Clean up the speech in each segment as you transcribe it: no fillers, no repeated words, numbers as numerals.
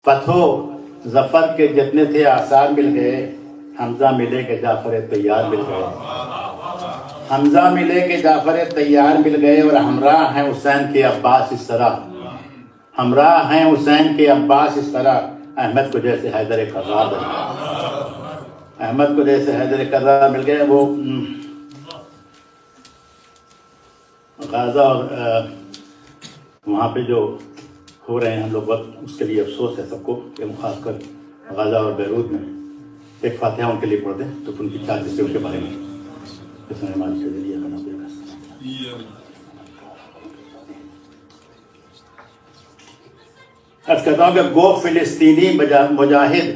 فتح و ظفر کے جتنے تھے آثار مل گئے، حمزہ ملے کہ جعفر طیار مل گئے، حمزہ ملے کہ جعفر طیار مل گئے، اور ہمراہ ہیں حسین کے عباس اس طرح، ہمراہ ہیں حسین کے عباس اس طرح، احمد کو جیسے حیدر کرار مل گئے، احمد کو جیسے حیدر کرار مل گئے۔ وہ غازہ اور وہاں پہ جو ہو رہے ہیں ہم لوگ وقت، اس کے لیے افسوس ہے سب کو کہ خاص کر غازہ اور بیروت میں ایک فاتحہ ان کے لیے پڑھ دیں تو ان کی 4 قصے ان کے بارے میں اس نے ہماری سے ذریعہ بنا دے گا۔ عرض کرتا ہوں کہ گو فلسطینی مجاہد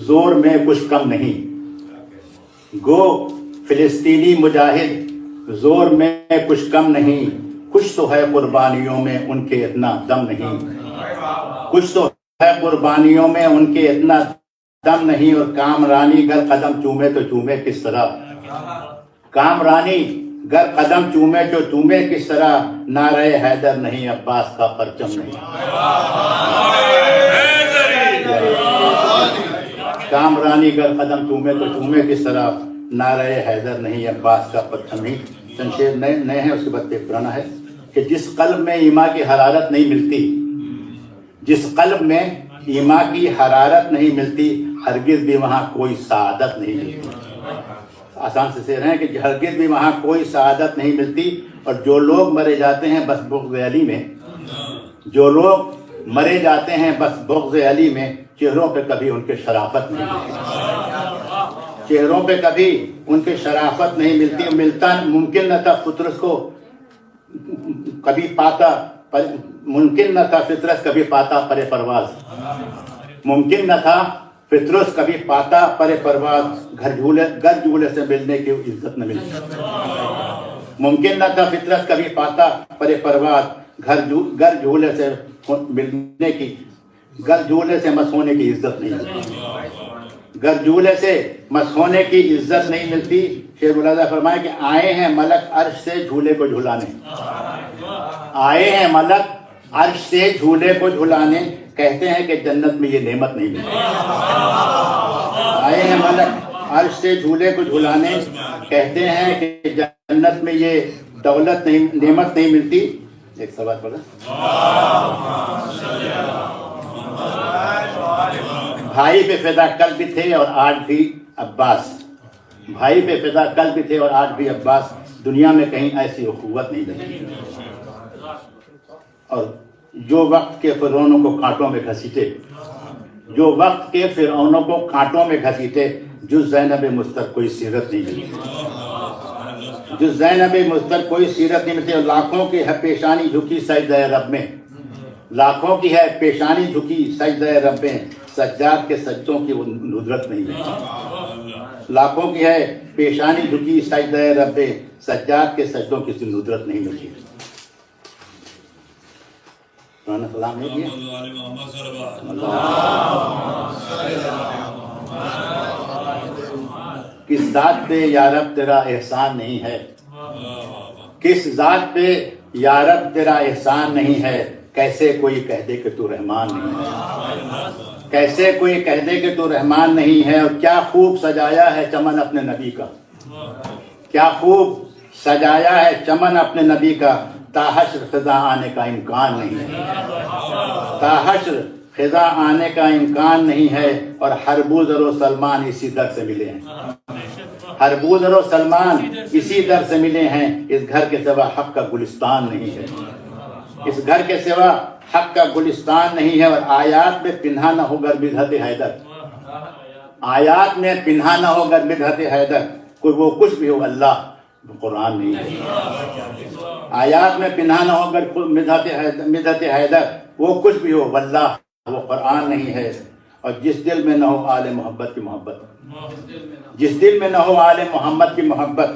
زور میں کچھ کم نہیں، گو فلسطینی مجاہد زور میں کچھ کم نہیں، کچھ تو ہے قربانیوں میں ان کے اتنا دم نہیں، کچھ تو ہے قربانیوں میں ان کے اتنا دم نہیں، اور کامرانی گر قدم چومے تو چومے کس طرح، کامرانی گر قدم چومے تو چومے کس طرح، نعرہ حیدر نہیں عباس کا پرچم نہیں، کامرانی گر قدم چومے تو چومے کس طرح، نعرہ حیدر نہیں عباس کا پرچم نہیں۔ چند شعر نئے ہیں، اس کے بعد ایک پرانا ہے کہ جس قلب میں ایمان کی حرارت نہیں ملتی، جس قلب میں ایمان کی حرارت نہیں ملتی، ہرگز بھی وہاں کوئی سعادت نہیں ملتی۔ آسان سے شعر ہیں کہ ہرگز بھی وہاں کوئی سعادت نہیں ملتی، اور جو لوگ مرے جاتے ہیں بس بغض علی میں، جو لوگ مرے جاتے ہیں بس بغض علی میں، چہروں پہ کبھی ان کے شرافت نہیں ملتی، چہروں پہ کبھی ان کے شرافت نہیں ملتی۔ ملتا ممکن نہ تھا فطرت کو کبھی پاتا، ممکن نہ تھا فطرت کبھی پاتا پر پرواز، ممکن نہ تھا فطرت کبھی پاتا پر پرواز، گھر جھولے سے ملنے کی عزت نہ ملتی، ممکن نہ تھا فطرت کبھی پاتا پر پرواز، گھر جھولے سے ملنے کی، گھر جھولے سے مس ہونے کی عزت نہیں ملتی، گھر جھولے سے مس ہونے کی عزت نہیں ملتی۔ شیخ الرضا فرمائے کہ آئے ہیں ملک عرش سے جھولے کو جھلانے، آئے ہیں ملک عرش سے جھولے کو جھلانے، کہتے ہیں کہ جنت میں یہ نعمت نہیں ملتی، آئے ہیں ملک عرش سے جھولے کو جھلانے، کہتے ہیں کہ جنت میں یہ دولت نہیں، نعمت نہیں ملتی۔ ایک سوال پڑھا، بھائی پہ فدا کل بھی تھے اور آج بھی عباس، بھائی پہ فدا کل بھی تھے اور آج بھی عباس، دنیا میں کہیں ایسی اخوت نہیں لگی، اور جو وقت کے فرعونوں کو کانٹوں میں گھسیٹے، جو وقت کے فرعونوں کو کانٹوں میں گھسیٹے، جو زینب مستر کوئی سیرت نہیں ملتی، جو زینب مستر کوئی سیرت نہیں ملتی، اور لاکھوں کی ہے پیشانی جھکی سجدہ رب میں، لاکھوں کی ہے پیشانی جھکی سجدہ رب میں، سجاد کے سجدوں کی وہ ندرت نہیں ملتی، لاکھوں کی ہے پیشانی جھکی سجدہ رب میں، سجاد کے سجدوں کی ندرت نہیں ملتی۔ سلام ہے کس ذات پہ یا رب تیرا احسان نہیں ہے، کس ذات پہ یا رب تیرا احسان نہیں ہے، کیسے کوئی کہہ دے کہ تو رحمان نہیں ہے، کیسے کوئی کہہ دے کہ تو رحمان نہیں ہے، اور کیا خوب سجایا ہے چمن اپنے نبی کا، کیا خوب سجایا ہے چمن اپنے نبی کا، تاحشر خزاں آنے کا امکان نہیں ہے، تاحشر خزاں آنے کا امکان نہیں ہے، اور ہربوزر و سلمان اسی در سے ملے ہیں، ہربوزر و سلمان اسی در سے ملے ہیں، اس گھر کے سوا حق کا گلستان نہیں ہے، اس گھر کے سوا حق کا گلستان نہیں ہے، اور آیات میں پنہا نہ ہو گر بدعت حیدر، آیات میں پنہا نہ ہو گر بدعت حیدر، کوئی وہ کچھ بھی ہو اللہ قرآن نہیں ہے، آیات میں پنہا نہ ہو گر بدعت حیدر، وہ کچھ بھی ہو واللہ وہ قرآن نہیں ہے، اور جس دل میں نہ ہو آل محبت کی محبت، جس دل میں نہ ہو آل محمد کی محبت،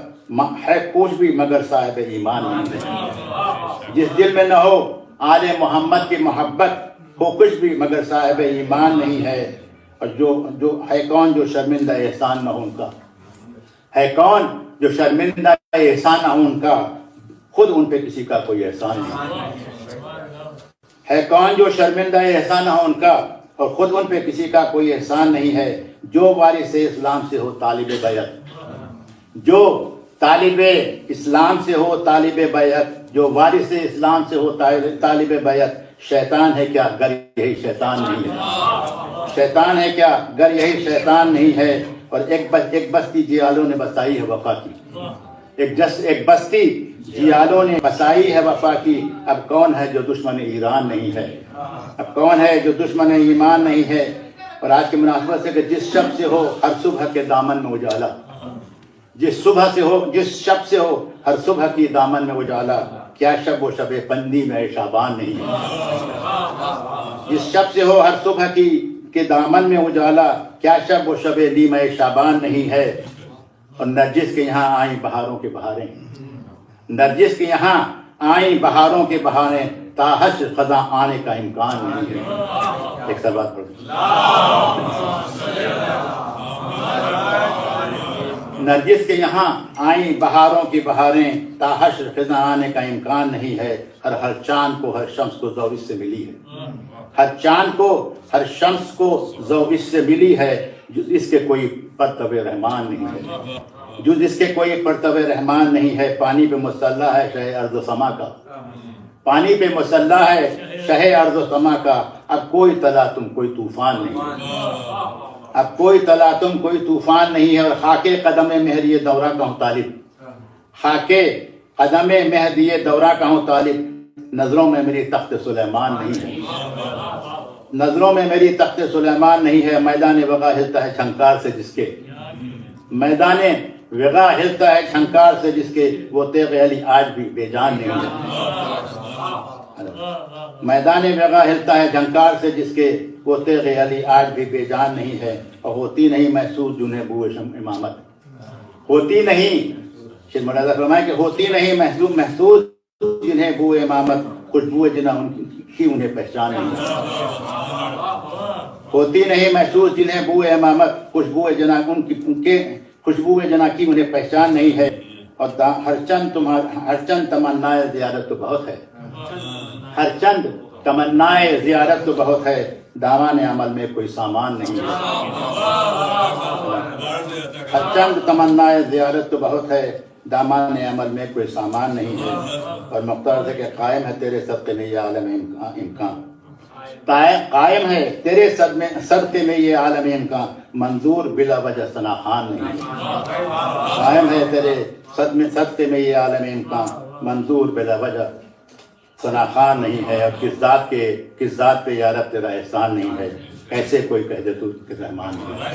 ہے کچھ بھی مگر صاحب ایمان نہیں ہے، جس دل میں نہ ہو آل محمد کی محبت، ہو کچھ بھی مگر صاحب ایمان نہیں ہے، اور جو ہے کون جو شرمندہ احسان نہ ہو ان کا، ہے کون جو شرمندہ احسان نہ ہو ان کا، خود ان پہ کسی کا کوئی احسان نہیں ہے کون جو شرمندہ احسان نہ ہو ان کا، اور خود ان پہ کسی کا کوئی احسان نہیں ہے. جو وارث اسلام سے ہو طالب بیعت, جو طالب اسلام سے ہو طالب بیعت, جو وارث اسلام سے ہو طالب بیعت, شیطان ہے کیا گر یہی شیطان نہیں ہے, شیطان ہے کیا گر یہی شیطان نہیں ہے. اور ایک بستی جیالوں نے بسائی ہے وفا کی, ایک بستی جیالوں نے بسائی ہے وفا کی. اب کون ہے جو دشمن ایران نہیں ہے, اب کون ہے جو دشمن ایمان نہیں ہے. اور آج کی مناسبت سے کہ جس شب سے ہو ہر صبح کے دامن میں اجالا, جس شب سے ہو ہر صبح کی دامن میں اجالا, کیا شب و شب بندی میں شعبان نہیں ہے. جس شب سے ہو ہر صبح کے دامن میں اجالا, کیا شب و شب نیم شعبان نہیں ہے. اور نرجس کے یہاں آئیں بہاروں کے بہاریں, نرجس کے یہاں آئیں بہاروں کے بہاریں, تاحشر خزاں آنے کا امکان نہیں ہے. ایک سر بات پڑھ, نرجس کے یہاں آئیں بہاروں کی بہاریں, تاحشر خزاں آنے کا امکان نہیں ہے. ہر چاند کو ہر شمس کو ضو اس سے ملی ہے, ہر چاند کو ہر شمس کو ضو اس سے ملی ہے. جز اس کے کوئی پرتو رحمان نہیں ہے, جز اس کے کوئی پرتو رحمان نہیں ہے. پانی پہ مسلح ہے شہ ارض و سما کا, پانی پہ مسلح ہے شہ ارض و سما کا. اب کوئی تلا تم کوئی طوفان نہیں ہے, اب کوئی تلا تم کوئی طوفان نہیں ہے. اور خاک قدم مہدی دورہ کا ہوں طالب, خاک قدم مہدی دورہ کا ہوں طالب. نظروں میں میری تخت سلیمان نہیں ہے, نظروں میں میری تخت سلیمان نہیں ہے. میدان وغا ہلتا ہے جھنکار سے جس کے, میدان وغا ہلتا ہے جھنکار سے جس کے, وہ تیغ علی آج بھی بے جان نہیں ہے. میدان وغا ہلتا ہے جھنکار سے جس کے, وہ تیغ علی آج بھی بے جان نہیں ہے. اور ہوتی نہیں محسوس جنہیں بوئے امامت, ہوتی نہیں, شیر مرتضیٰ فرمائے کہ ہوتی نہیں محسوس جنہیں بوئے امامت, خوشبو جنہیں انہیں پہچان نہیں ہے. ہوتی نہیں محسوس جنہیں بوئے امامت, خوشبو جنا ان کے خوشبو جنا کی انہیں پہچان نہیں ہے. اور ہر چند تمنائے زیارت تو بہت ہے, ہر چند تمنائے زیارت تو بہت ہے. دامان عمل میں کوئی سامان نہیں ہے, ہر چند تمنائے زیارت تو بہت ہے. دامان عمل میں کوئی سامان نہیں ہے. اور مختار سے کہ قائم ہے تیرے صدقے میں یہ عالم امکان, قائم ہے تیرے صدقے میں یہ عالم امکان. منظور بلا وجہ ثنا خان نہیں ہے, قائم ہے تیرے صدقے میں یہ عالم امکان. منظور بلا وجہ ثنا خان نہیں ہے. اور کس ذات پہ یا رب تیرا احسان نہیں ہے, کیسے کوئی کہہ دے تو کہ رحمان نہیں ہے.